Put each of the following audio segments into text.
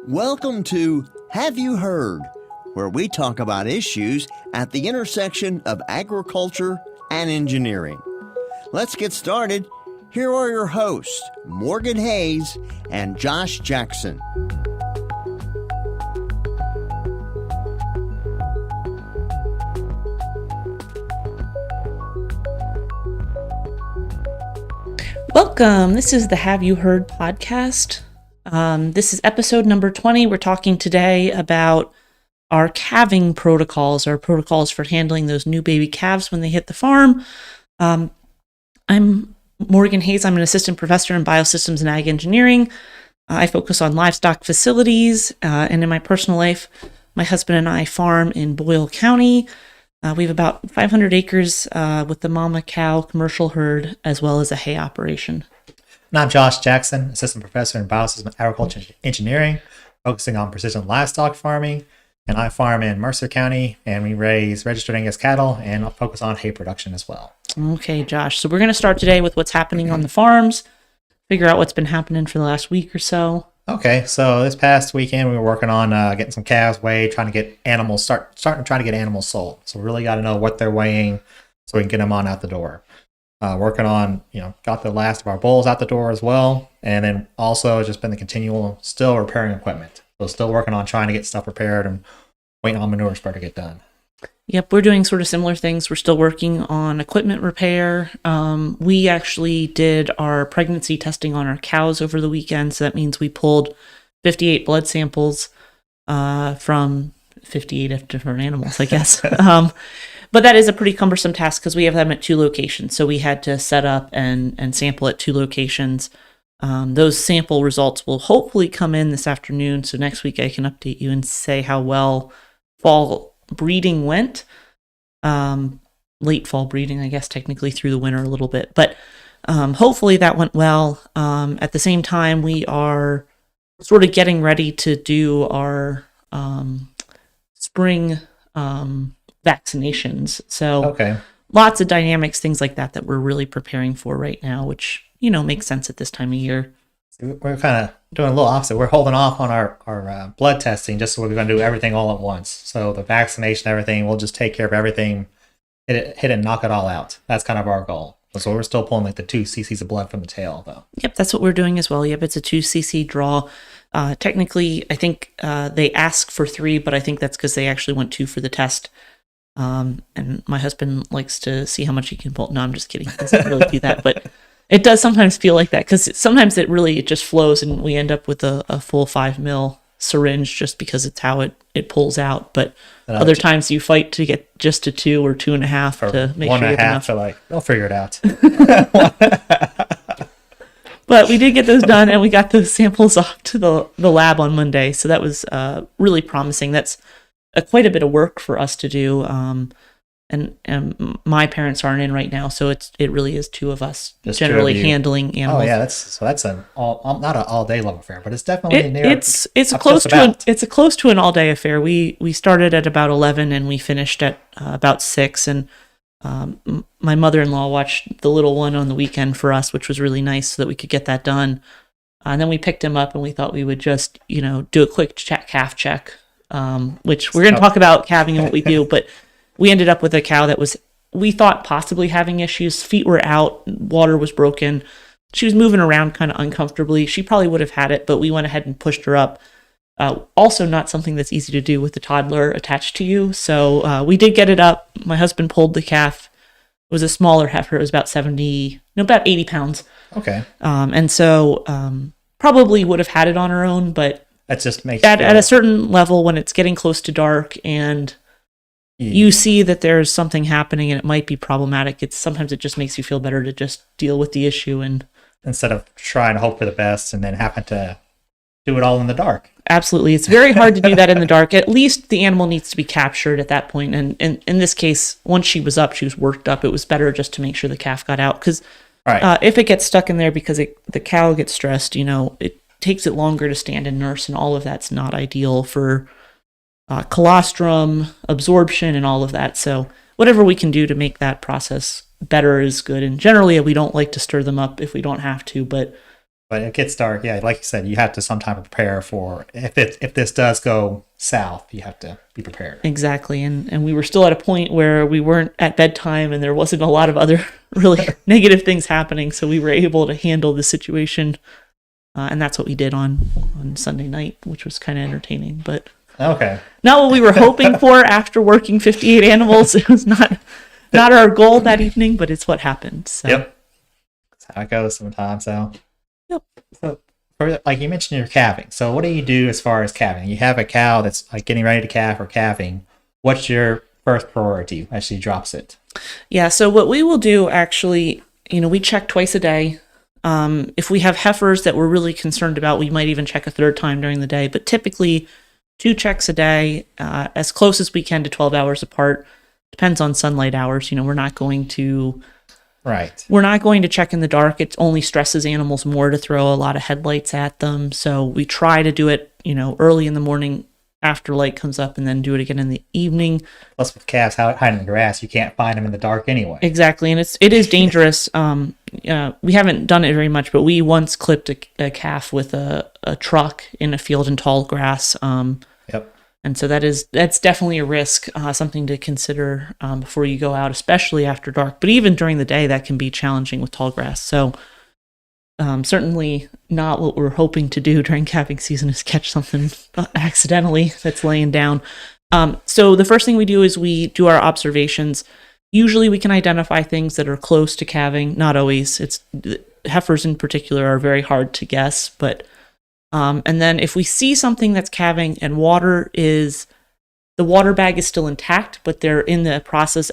Welcome to Have You Heard, where we talk about issues at the intersection of agriculture and engineering. Let's get started. Here are your hosts, Morgan Hayes and Josh Jackson. Welcome. This is the Have You Heard podcast. This is episode number 20. We're talking today about our calving protocols, our protocols for handling those new baby calves when they hit the farm. I'm Morgan Hayes. I'm an assistant professor in Biosystems and Ag Engineering. I focus on livestock facilities, and in my personal life, my husband and I farm in Boyle County. We have about 500 acres with the mama cow commercial herd, as well as a hay operation. And I'm Josh Jackson, assistant professor in Biosystems and Agriculture Engineering, focusing on precision livestock farming. And I farm in Mercer County, and we raise registered Angus cattle, and I'll focus on hay production as well. Okay, Josh. So we're going to start today with what's happening on the farms, figure out what's been happening for the last week or so. Okay, so this past weekend we were working on getting some calves weighed, trying to get animals starting to try to get animals sold. So we really got to know what they're weighing so we can get them on out the door. Working on, got the last of our bulls out the door as well, and then also just been the continual still repairing equipment. So still working on trying to get stuff repaired and waiting on manure spray to get done. Yep, we're doing sort of similar things. We're still working on equipment repair. We actually did our pregnancy testing on our cows over the weekend, so that means we pulled 58 blood samples from 58 different animals, I guess. But that is a pretty cumbersome task because we have them at two locations, so we had to set up and sample at two locations. Those sample results will hopefully come in this afternoon, so next week I can update you and say how well fall breeding went. Late fall breeding, I guess, technically through the winter a little bit, but hopefully that went well. At the same time, we are sort of getting ready to do our spring vaccinations. So lots of dynamics, things like that we're really preparing for right now, which, makes sense at this time of year. We're kind of doing a little opposite. We're holding off on our blood testing just so we're going to do everything all at once. So the vaccination, everything, we'll just take care of everything, hit it and knock it all out. That's kind of our goal. So we're still pulling like the 2 cc's of blood from the tail, though. Yep, that's what we're doing as well. Yep, it's a 2 cc draw. Technically, I think they ask for 3, but I think that's because they actually want 2 for the test. And my husband likes to see how much he can pull. No, I'm just kidding. He doesn't really do that, but it does sometimes feel like that because sometimes it just flows and we end up with a full 5 ml syringe just because it's how it pulls out. But other times you fight to get just a 2 or 2.5 to make sure you have enough. Like, they'll figure it out. But we did get those done and we got those samples off to the lab on Monday. So that was really promising. That's quite a bit of work for us to do. And my parents aren't in right now, so it really is 2 of us just generally handling animals. Oh yeah, that's an not an all day long affair, but it's definitely near. It's close to an all day affair. We started at about 11 and we finished at about 6. And my mother-in-law watched the little one on the weekend for us, which was really nice, so that we could get that done. And then we picked him up and we thought we would just do a quick calf check, which we're going to talk about calving and what we do, but. We ended up with a cow that we thought possibly having issues. Feet were out, water was broken. She was moving around kind of uncomfortably. She probably would have had it, but we went ahead and pushed her up. Also not something that's easy to do with the toddler attached to you. So we did get it up. My husband pulled the calf. It was a smaller heifer. It was about 80 pounds. Okay. And so probably would have had it on her own, but that just makes at a certain level when it's getting close to dark and you see that there's something happening and it might be problematic. Sometimes it just makes you feel better to just deal with the issue and instead of trying to hope for the best and then happen to do it all in the dark. Absolutely. It's very hard to do that in the dark. At least the animal needs to be captured at that point. And in this case, once she was up, she was worked up. It was better just to make sure the calf got out because if it gets stuck in there because the cow gets stressed, it takes it longer to stand and nurse, and all of that's not ideal for colostrum, absorption, and all of that. So whatever we can do to make that process better is good. And generally, we don't like to stir them up if we don't have to, but But it gets dark. Yeah, like you said, you have to sometime prepare for if this does go south, you have to be prepared. Exactly. And we were still at a point where we weren't at bedtime and there wasn't a lot of other really negative things happening. So we were able to handle the situation. And that's what we did on Sunday night, which was kind of entertaining. But okay, not what we were hoping for after working 58 animals. It was not our goal that evening, but it's what happened. So. Yep. That's how it goes sometimes. So, yep. So, like you mentioned, you're calving. So what do you do as far as calving? You have a cow that's like getting ready to calve or calving. What's your first priority as she drops it? Yeah, so what we will do actually, we check twice a day. If we have heifers that we're really concerned about, we might even check a third time during the day. But typically, 2 checks a day, as close as we can to 12 hours apart. Depends on sunlight hours. We're not going to... Right. We're not going to check in the dark. It only stresses animals more to throw a lot of headlights at them. So we try to do it, early in the morning after light comes up and then do it again in the evening. Plus with calves hiding in the grass, you can't find them in the dark anyway. Exactly. And it is dangerous. We haven't done it very much, but we once clipped a calf with a truck in a field in tall grass. Yep. And so that's definitely a risk, something to consider before you go out, especially after dark. But even during the day, that can be challenging with tall grass. So certainly not what we're hoping to do during calving season is catch something accidentally that's laying down. So the first thing we do is we do our observations. Usually we can identify things that are close to calving. Not always. Heifers in particular are very hard to guess, but and then if we see something that's calving and the water bag is still intact, but they're in the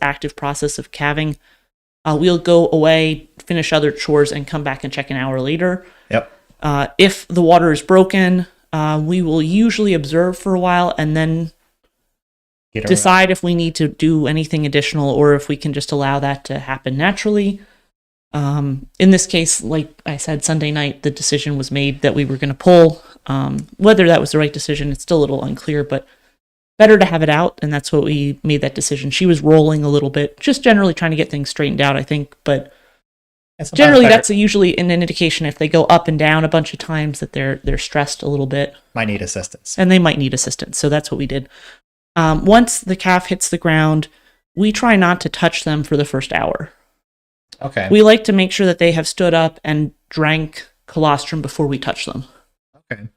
active process of calving, we'll go away, finish other chores, and come back and check an hour later. Yep. If the water is broken, we will usually observe for a while and then decide if we need to do anything additional or if we can just allow that to happen naturally. In this case, like I said, Sunday night, the decision was made that we were going to pull. Whether that was the right decision, it's still a little unclear, but better to have it out, and that's what we made that decision. She was rolling a little bit, just generally trying to get things straightened out, I think, but generally that's usually an indication if they go up and down a bunch of times that they're stressed a little bit. Might need assistance. And they might need assistance, so that's what we did. Once the calf hits the ground, we try not to touch them for the first hour. Okay. We like to make sure that they have stood up and drank colostrum before we touch them. Okay.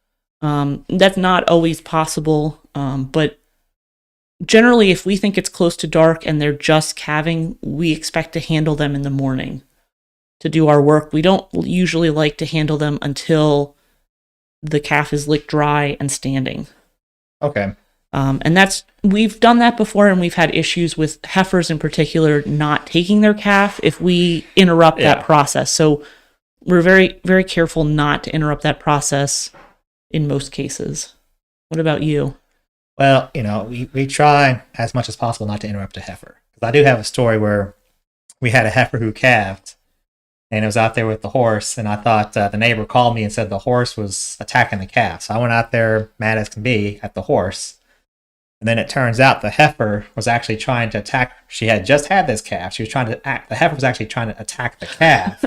That's not always possible, but generally if we think it's close to dark and they're just calving, we expect to handle them in the morning to do our work. We don't usually like to handle them until the calf is licked dry and standing. Okay. And we've done that before, and we've had issues with heifers in particular not taking their calf if we interrupt that process. So we're very, very careful not to interrupt that process in most cases. What about you? Well, we try as much as possible not to interrupt a heifer. Because I do have a story where we had a heifer who calved, and it was out there with the horse, and I thought the neighbor called me and said the horse was attacking the calf. So I went out there, mad as can be, at the horse. And then it turns out the heifer was actually trying to attack. She had just had this calf. She was trying to the heifer was actually trying to attack the calf,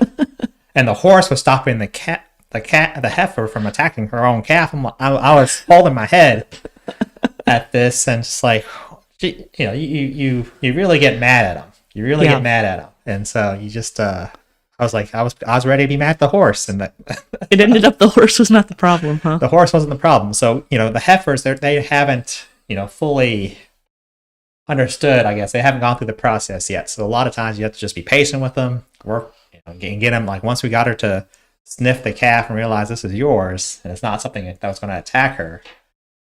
and the horse was stopping the heifer from attacking her own calf. I was holding my head at this, and just like, you really get mad at them. You really get mad at them, and so you just. I was ready to be mad at the horse, and it ended up the horse was not the problem, huh? The horse wasn't the problem. So the heifers they haven't. Fully understood, I guess. They haven't gone through the process yet. So a lot of times you have to just be patient with them, work, and get them, like once we got her to sniff the calf and realize this is yours, and it's not something that was going to attack her,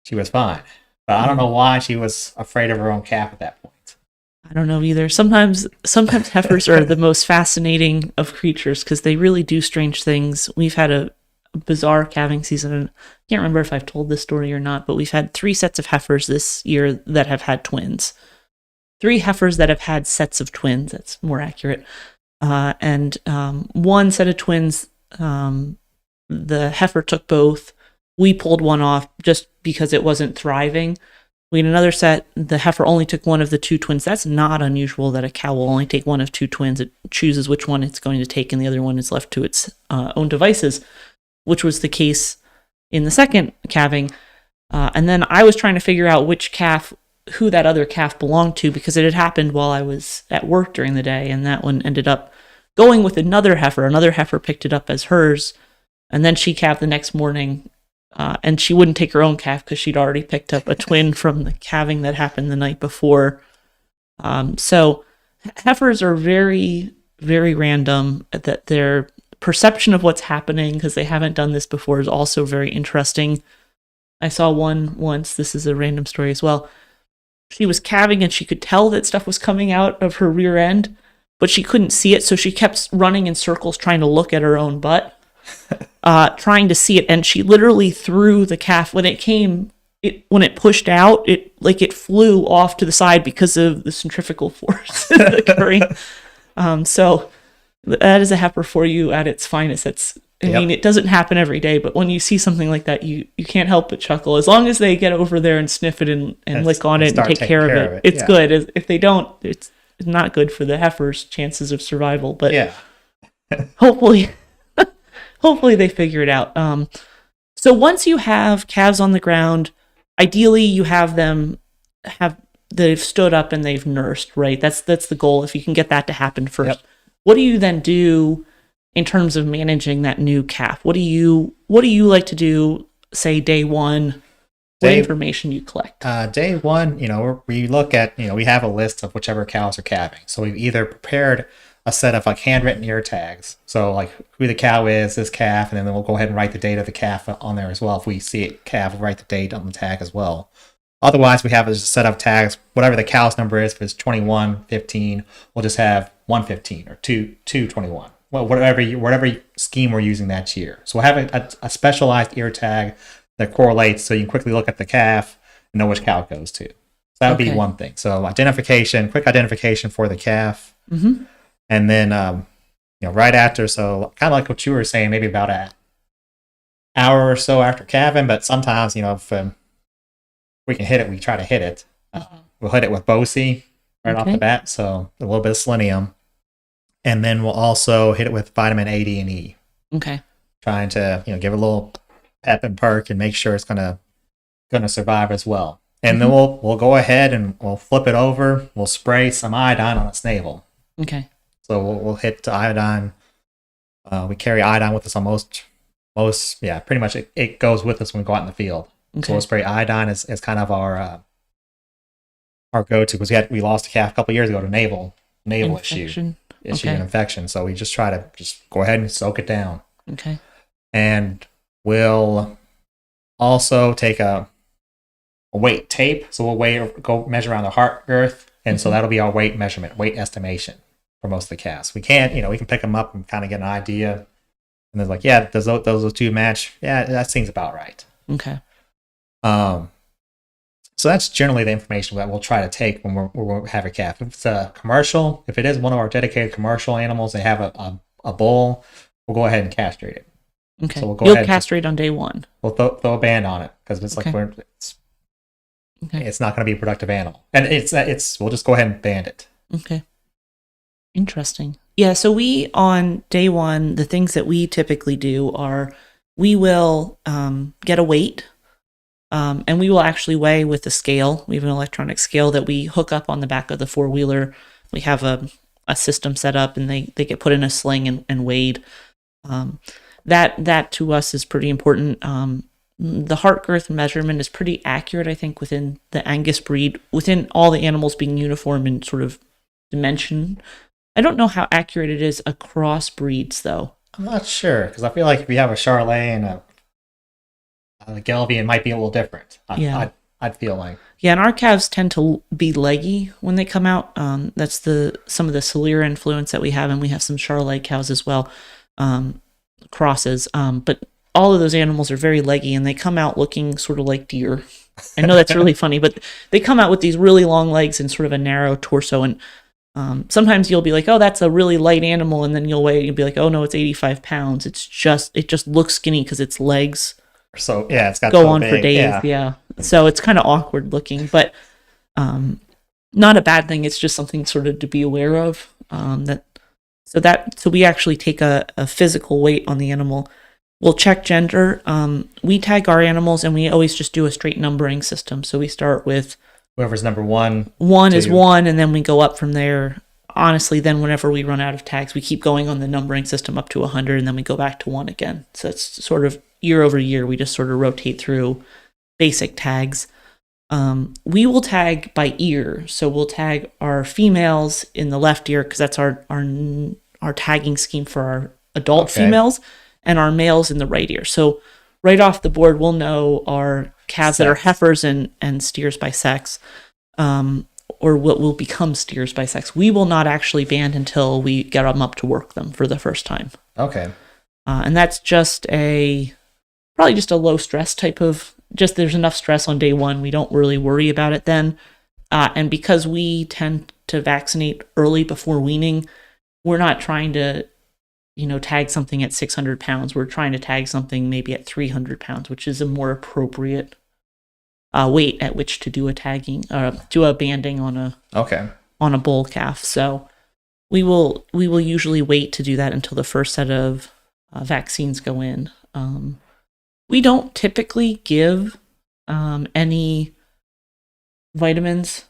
she was fine. But I don't know why she was afraid of her own calf at that point. I don't know either. Sometimes heifers are the most fascinating of creatures because they really do strange things. We've had a bizarre calving season, and I can't remember if I've told this story or not, but we've had 3 sets of heifers this year that have had twins. 3 heifers that have had sets of twins, that's more accurate. And one set of twins, the heifer took both. We pulled one off just because it wasn't thriving. We had another set, the heifer only took one of the 2 twins. That's not unusual that a cow will only take one of 2 twins. It chooses which one it's going to take, and the other one is left to its own devices. which was the case in the second calving. And then I was trying to figure out who that other calf belonged to, because it had happened while I was at work during the day, and that one ended up going with another heifer. Another heifer picked it up as hers, and then she calved the next morning, and she wouldn't take her own calf because she'd already picked up a twin from the calving that happened the night before. So heifers are very, very random. That their perception of what's happening, because they haven't done this before, is also very interesting. I saw one once, this is a random story as well. She was calving and she could tell that stuff was coming out of her rear end, but she couldn't see it, so she kept running in circles trying to look at her own butt, trying to see it, and she literally threw the calf. When it pushed out, it flew off to the side because of the centrifugal force occurring. So that is a heifer for you at its finest. I mean, it doesn't happen every day, but when you see something like that, you can't help but chuckle. As long as they get over there and sniff it and lick on it and take care of it, it's good. If they don't, it's not good for the heifer's chances of survival. But hopefully they figure it out. So once you have calves on the ground, ideally you they've stood up and they've nursed, right? That's the goal. If you can get that to happen first. What do you then do in terms of managing that new calf? What do you like to do, say, day one? What information you collect? Day one, we look at, we have a list of whichever cows are calving. So we've either prepared a set of like handwritten ear tags. So like who the cow is, this calf, and then we'll go ahead and write the date of the calf on there as well. If we see it calf, we'll write the date on the tag as well. Otherwise, we have a set of tags, whatever the cow's number is. If it's 21, 15, we'll just have 115 or 221. Well, whatever scheme we're using that year. So we'll have a specialized ear tag that correlates, so you can quickly look at the calf and know which cow it goes to. So that would be one thing. So quick identification for the calf. Mm-hmm. And then, right after, so kind of like what you were saying, maybe about an hour or so after calving, but sometimes, if we can hit it, we try to hit it. We'll hit it with Bosy right off the bat, so a little bit of selenium. And then we'll also hit it with vitamin A, D, and E. Okay. Trying to, give it a little pep and perk and make sure it's gonna survive as well. And then we'll go ahead and we'll flip it over. We'll spray some iodine on its navel. Okay. So we'll hit iodine. We carry iodine with us on most, pretty much it goes with us when we go out in the field. Okay. So we'll spray iodine as kind of our go-to, because we lost a calf a couple of years ago to navel issue and infection. So we just try to just go ahead and soak it down. Okay. And we'll also take a weight tape. So we'll go measure around the heart girth. And so that'll be our weight measurement, weight estimation for most of the calves. We can't, we can pick them up and kind of get an idea. And they're like, yeah, does those two match? Yeah, that seems about right. Okay. So that's generally the information that we'll try to take when we have a calf. If it's a commercial, if it is one of our dedicated commercial animals, they have a bull, we'll go ahead and castrate it. Okay. So You'll castrate on day one. We'll throw a band on it, because it's it's not going to be a productive animal, and we'll just go ahead and band it. Okay. Interesting. Yeah. So on day one, the things that we typically do are we will get a weight. And we will actually weigh with a scale. We have an electronic scale that we hook up on the back of the four-wheeler. We have a system set up, and they get put in a sling and weighed. That to us is pretty important. The heart girth measurement is pretty accurate, I think, within the Angus breed, within all the animals being uniform in sort of dimension. I don't know how accurate it is across breeds, though. I'm not sure, because I feel like if you have a Charolais and a Gelvian, might be a little different. I'd feel like. Yeah, and our calves tend to be leggy when they come out. That's some of the Celera influence that we have, and we have some Charolais cows as well, crosses. But all of those animals are very leggy, and they come out looking sort of like deer. I know that's really funny, but they come out with these really long legs and sort of a narrow torso. And sometimes you'll be like, oh, that's a really light animal, and then you'll weigh it, you'll be like, oh no, it's 85 pounds. It just looks skinny because its legs. So yeah, it's got go on big, for days. Yeah. So it's kind of awkward looking, but not a bad thing. It's just something sort of to be aware of. So we actually take a physical weight on the animal, We'll check gender. We tag our animals, and we always just do a straight numbering system. So we start with Whoever's number one. One is one, and then we go up from there. Honestly, then whenever we run out of tags, we keep going on the numbering system up to 100, and then we go back to 1 again. So it's sort of year over year. We just sort of rotate through basic tags. We will tag by ear. So we'll tag our females in the left ear because that's our tagging scheme for our adult females, and our males in the right ear. So right off the board, we'll know our calves that are heifers and steers by sex, or what will become steers by sex. We will not actually band until we get them up to work them for the first time. Okay. And that's probably just a low stress type of, just there's enough stress on day one. We don't really worry about it then. And because we tend to vaccinate early before weaning, we're not trying to, tag something at 600 pounds. We're trying to tag something maybe at 300 pounds, which is a more appropriate weight at which to do a tagging, do a banding on a bull calf. So we will usually wait to do that until the first set of vaccines go in. We don't typically give any vitamins.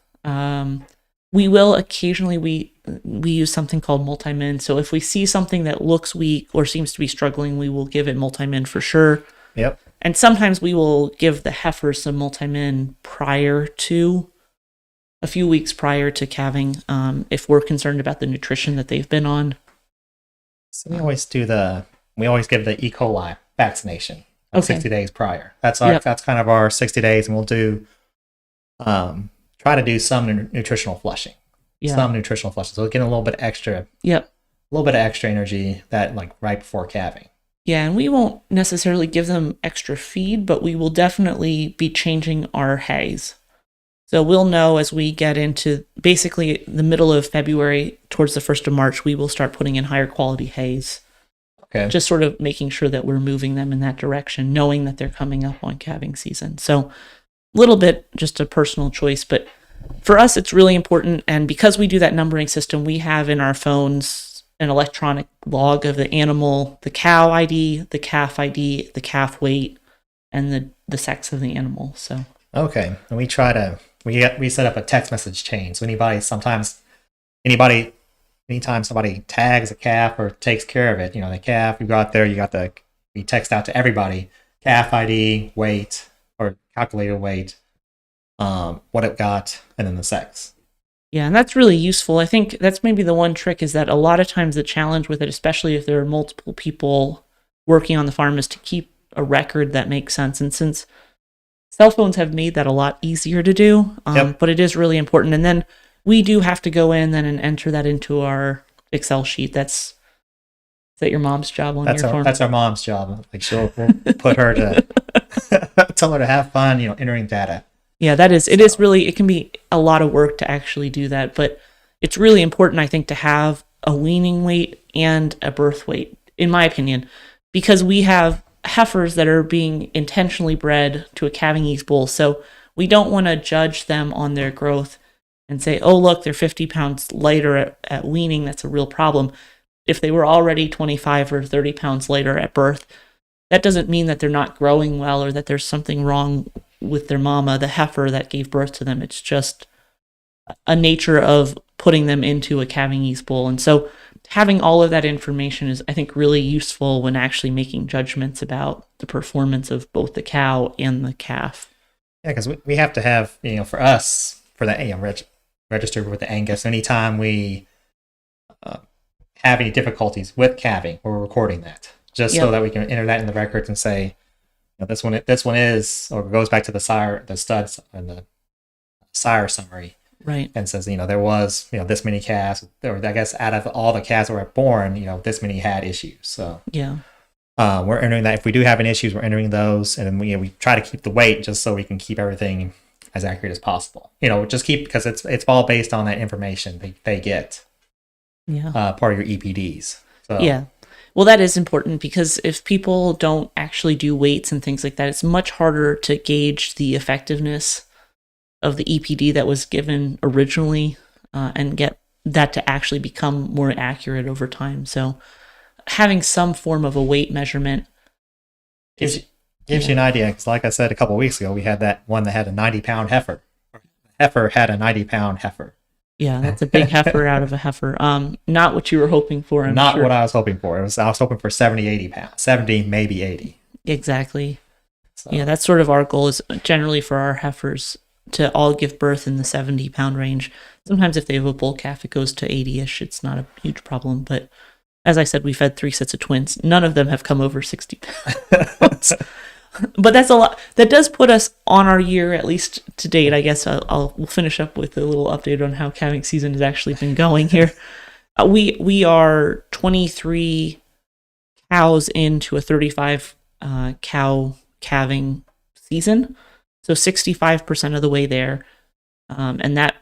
We will occasionally, we use something called multimin. So if we see something that looks weak or seems to be struggling, we will give it multimin for sure. Yep. And sometimes we will give the heifer some multimin a few weeks prior to calving, if we're concerned about the nutrition that they've been on. So we always give the E. coli vaccination 60 days prior. That's kind of our 60 days, and we'll do try to do some nutritional flushing. Yeah. Some nutritional flushing. So we're getting a little bit extra. Yep. A little bit of extra energy that right before calving. Yeah, and we won't necessarily give them extra feed, but we will definitely be changing our hays. So we'll know as we get into basically the middle of February towards the 1st of March, we will start putting in higher quality hays. Okay. Just sort of making sure that we're moving them in that direction, knowing that they're coming up on calving season. So a little bit just a personal choice, but for us, it's really important. And because we do that numbering system, we have in our phones an electronic log of the animal, the cow ID, the calf ID, the calf weight, and the sex of the animal. So okay, and we set up a text message chain. So anytime somebody tags a calf or takes care of it, the calf, you go out there, you text out to everybody, calf ID, weight, or calculated weight, what it got, and then the sex. Yeah, and that's really useful. I think that's maybe the one trick, is that a lot of times the challenge with it, especially if there are multiple people working on the farm, is to keep a record that makes sense. And since cell phones have made that a lot easier to do, but it is really important. And then we do have to go in then and enter that into our Excel sheet. Is that your mom's job on your farm? That's our mom's job. We'll put her to tell her to have fun, entering data. Yeah, it can be a lot of work to actually do that, but it's really important, I think, to have a weaning weight and a birth weight, in my opinion, because we have heifers that are being intentionally bred to a calving East bull. So we don't want to judge them on their growth and say, oh, look, they're 50 pounds lighter at weaning. That's a real problem. If they were already 25 or 30 pounds lighter at birth, that doesn't mean that they're not growing well or that there's something wrong with their mama, the heifer that gave birth to them. It's just a nature of putting them into a calving East bull. And so having all of that information is, I think, really useful when actually making judgments about the performance of both the cow and the calf. Yeah, because we have to have, for us, for that, registered with the Angus, anytime we have any difficulties with calving, we're recording that, just so that we can enter that in the records and say, this one is, or goes back to the studs and the sire summary, right? And says, there was, this many calves, or I guess out of all the calves that were born, this many had issues. So we're entering that. If we do have any issues, we're entering those, and then we try to keep the weight just so we can keep everything as accurate as possible. Because it's all based on that information they get. Yeah. Part of your EPDs. So. Yeah. Well, that is important, because if people don't actually do weights and things like that, it's much harder to gauge the effectiveness of the EPD that was given originally and get that to actually become more accurate over time. So having some form of a weight measurement Gives you an idea, because like I said a couple of weeks ago, we had that one that had a 90-pound heifer. Heifer had a 90-pound heifer. Yeah, that's a big heifer out of a heifer. Not what you were hoping for, I'm Not sure. what I was hoping for. I was hoping for 70, 80 pounds. 70, maybe 80. Exactly. So, Yeah, that's sort of our goal, is generally for our heifers to all give birth in the 70-pound range. Sometimes if they have a bull calf, it goes to 80-ish. It's not a huge problem. But as I said, we've had 3 sets of twins. None of them have come over 60 pounds. But that's a lot. That does put us on our year, at least to date. I guess we'll finish up with a little update on how calving season has actually been going here. We are 23 cows into a 35 cow calving season, so 65% of the way there, and that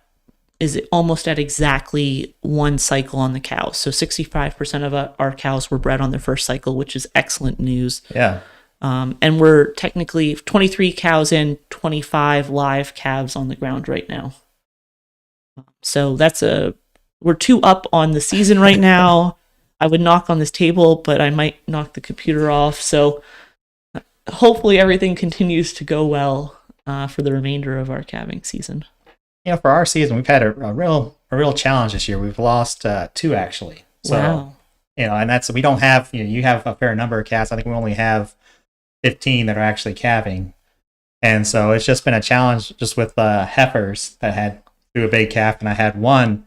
is almost at exactly one cycle on the cows. So 65% of our cows were bred on their first cycle, which is excellent news. Yeah. And we're technically 23 cows in, 25 live calves on the ground right now. So we're 2 up on the season right now. I would knock on this table, but I might knock the computer off. So hopefully everything continues to go well for the remainder of our calving season. For our season, we've had a real challenge this year. We've lost 2 actually. So, wow. And that's, we don't have, you have a fair number of calves. I think we only have 15 that are actually calving. And so it's just been a challenge just with heifers that had threw a big calf. And I had one,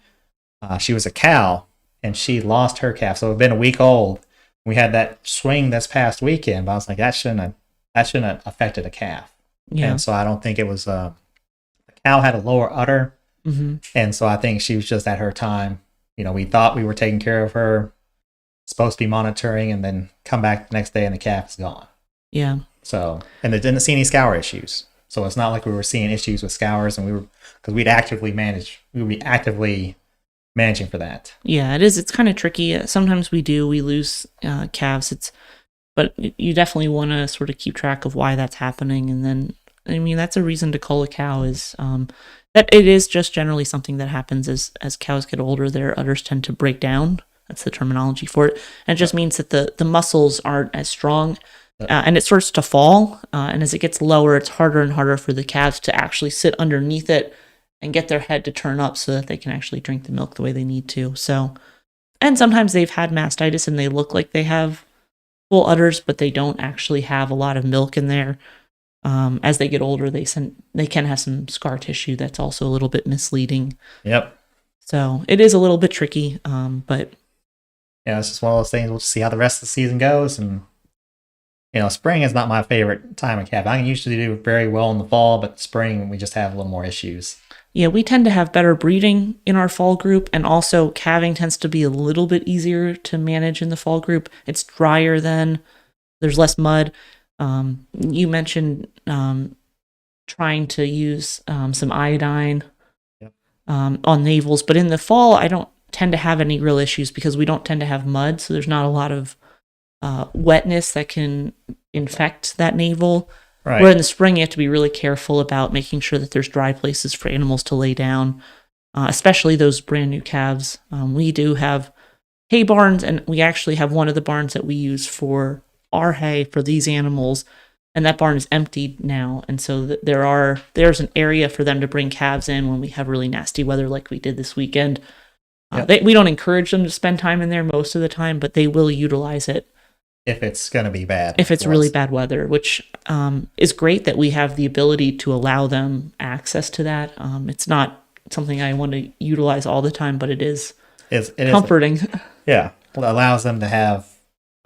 she was a cow, and she lost her calf. So it had been a week old. We had that swing this past weekend, but I was like, that shouldn't have affected a calf. Yeah. And so I don't think it was, the cow had a lower udder. Mm-hmm. And so I think she was just at her time. We thought we were taking care of her, supposed to be monitoring, and then come back the next day and the calf is gone. Yeah. So, and they didn't see any scour issues. So it's not like we were seeing issues with scours, and because we would be actively managing for that. Yeah, it is. It's kind of tricky. Sometimes we lose calves. But you definitely want to sort of keep track of why that's happening. And then, I mean, that's a reason to cull a cow, is that it is just generally something that happens as cows get older. Their udders tend to break down. That's the terminology for it. And it just means that the muscles aren't as strong. And it starts to fall, and as it gets lower, it's harder and harder for the calves to actually sit underneath it and get their head to turn up so that they can actually drink the milk the way they need to. So, and sometimes they've had mastitis and they look like they have full udders, but they don't actually have a lot of milk in there. As they get older, they can have some scar tissue that's also a little bit misleading. Yep. So it is a little bit tricky, but yeah, it's just one of those things. We'll just see how the rest of the season goes, and spring is not my favorite time of calving. I can usually do very well in the fall, but spring we just have a little more issues. Yeah, we tend to have better breeding in our fall group, and also calving tends to be a little bit easier to manage in the fall group. It's drier then, there's less mud. You mentioned trying to use some iodine on navels, but in the fall I don't tend to have any real issues because we don't tend to have mud, so there's not a lot of wetness that can infect that navel. Right. Where in the spring you have to be really careful about making sure that there's dry places for animals to lay down, especially those brand new calves. We do have hay barns, and we actually have one of the barns that we use for our hay for these animals, and that barn is emptied now, and so there's an area for them to bring calves in when we have really nasty weather like we did this weekend. We don't encourage them to spend time in there most of the time, but they will utilize it if it's going to be bad. If it's really bad weather, which is great that we have the ability to allow them access to that. It's not something I want to utilize all the time, but it is comforting. It allows them to have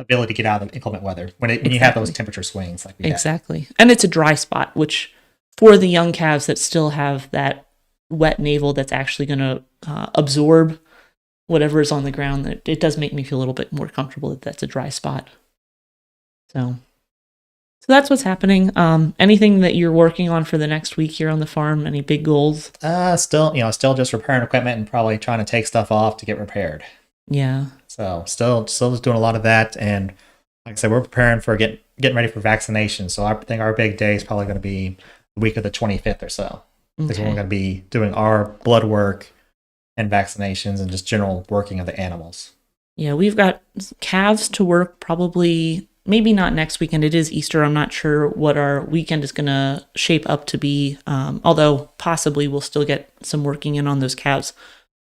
ability to get out of the inclement weather when you have those temperature swings like we exactly had. And it's a dry spot, which for the young calves that still have that wet navel that's actually going to absorb whatever is on the ground, it does make me feel a little bit more comfortable that that's a dry spot. So that's what's happening. Anything that you're working on for the next week here on the farm? Any big goals? Still just repairing equipment and probably trying to take stuff off to get repaired. Yeah. So still just doing a lot of that, and like I said, we're preparing for getting ready for vaccination. So I think our big day is probably going to be the week of the 25th or so. Because we're going to be doing our blood work and vaccinations and just general working of the animals. Yeah, we've got calves to work probably maybe not next weekend. It is Easter. I'm not sure what our weekend is going to shape up to be. Although possibly we'll still get some working in on those calves.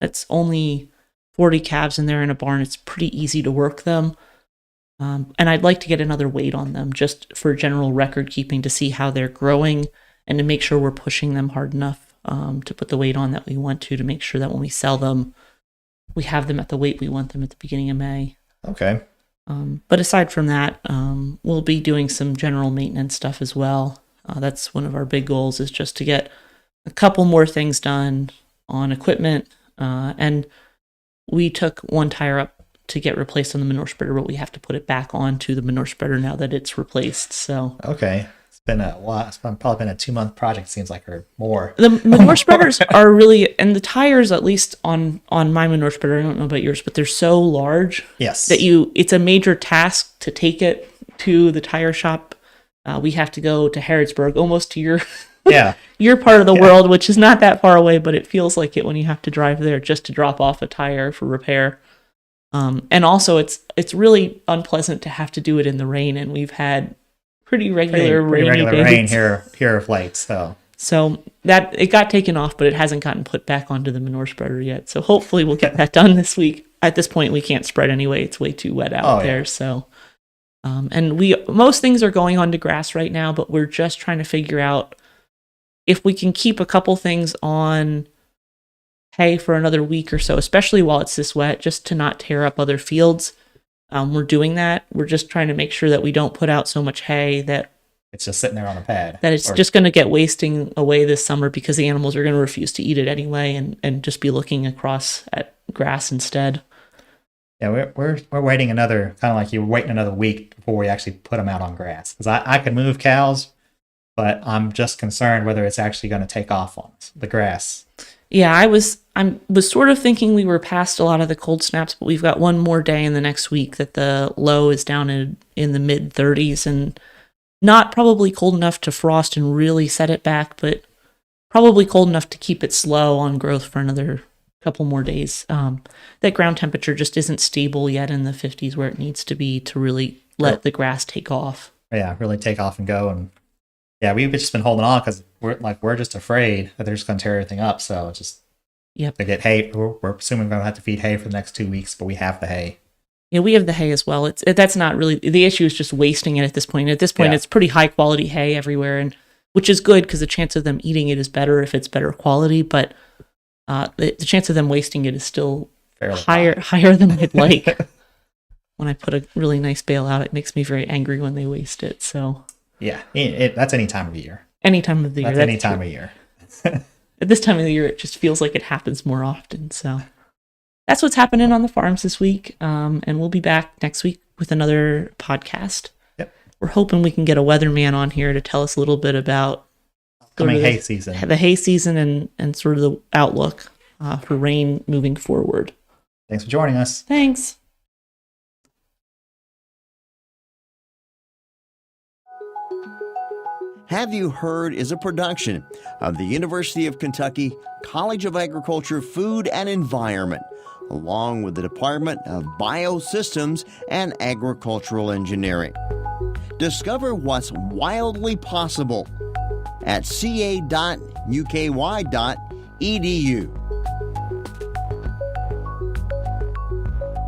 It's only 40 calves in there in a barn. It's pretty easy to work them. And I'd like to get another weight on them just for general record keeping to see how they're growing and to make sure we're pushing them hard enough to put the weight on that we want to make sure that when we sell them, we have them at the weight we want them at the beginning of May. Okay. But aside from that, we'll be doing some general maintenance stuff as well. That's one of our big goals, is just to get a couple more things done on equipment. And we took one tire up to get replaced on the manure spreader, but we have to put it back onto the manure spreader now that it's replaced. So okay. It's been a while. It's probably been a 2-month project, seems like, or more. The manure spreaders are really, and the tires, at least on my manure spreader, I don't know about yours, but they're so large. Yes. That it's a major task to take it to the tire shop. We have to go to Harrodsburg, almost to your your part of the world, which is not that far away, but it feels like it when you have to drive there just to drop off a tire for repair. And also, it's really unpleasant to have to do it in the rain, and we've had pretty regular rain here of late. So that it got taken off, but it hasn't gotten put back onto the manure spreader yet. So hopefully we'll get that done this week. At this point, we can't spread anyway; it's way too wet out there. So, and most things are going onto grass right now, but we're just trying to figure out if we can keep a couple things on hay for another week or so, especially while it's this wet, just to not tear up other fields. We're doing that. We're just trying to make sure that we don't put out so much hay that it's just sitting there on a pad. That it's just going to get wasting away this summer because the animals are going to refuse to eat it anyway and just be looking across at grass instead. Yeah, we're waiting another, kind of like you were waiting another week before we actually put them out on grass. Because I can move cows, but I'm just concerned whether it's actually going to take off on the grass. Yeah, I was sort of thinking we were past a lot of the cold snaps, but we've got one more day in the next week that the low is down in the mid 30s, and not probably cold enough to frost and really set it back, but probably cold enough to keep it slow on growth for another couple more days. That ground temperature just isn't stable yet in the 50s where it needs to be to really let the grass take off. Yeah, really take off and go. And yeah, we've just been holding on because we're just afraid that they're just going to tear everything up. So it's just to get hay. We're assuming we're going to have to feed hay for the next 2 weeks, but we have the hay. Yeah, we have the hay as well. That's not really the issue. Is just wasting it at this point. At this point, it's pretty high quality hay everywhere, and which is good because the chance of them eating it is better if it's better quality. But the chance of them wasting it is still higher than I'd like. When I put a really nice bale out, it makes me very angry when they waste it. So yeah, that's any time of the year. Any time of the year. That's any time of year. At this time of the year, it just feels like it happens more often. So that's what's happening on the farms this week. And we'll be back next week with another podcast. Yep. We're hoping we can get a weatherman on here to tell us a little bit about hay season. The hay season and sort of the outlook for rain moving forward. Thanks for joining us. Thanks. Have You Heard is a production of the University of Kentucky College of Agriculture, Food and Environment, along with the Department of Biosystems and Agricultural Engineering. Discover what's wildly possible at ca.uky.edu.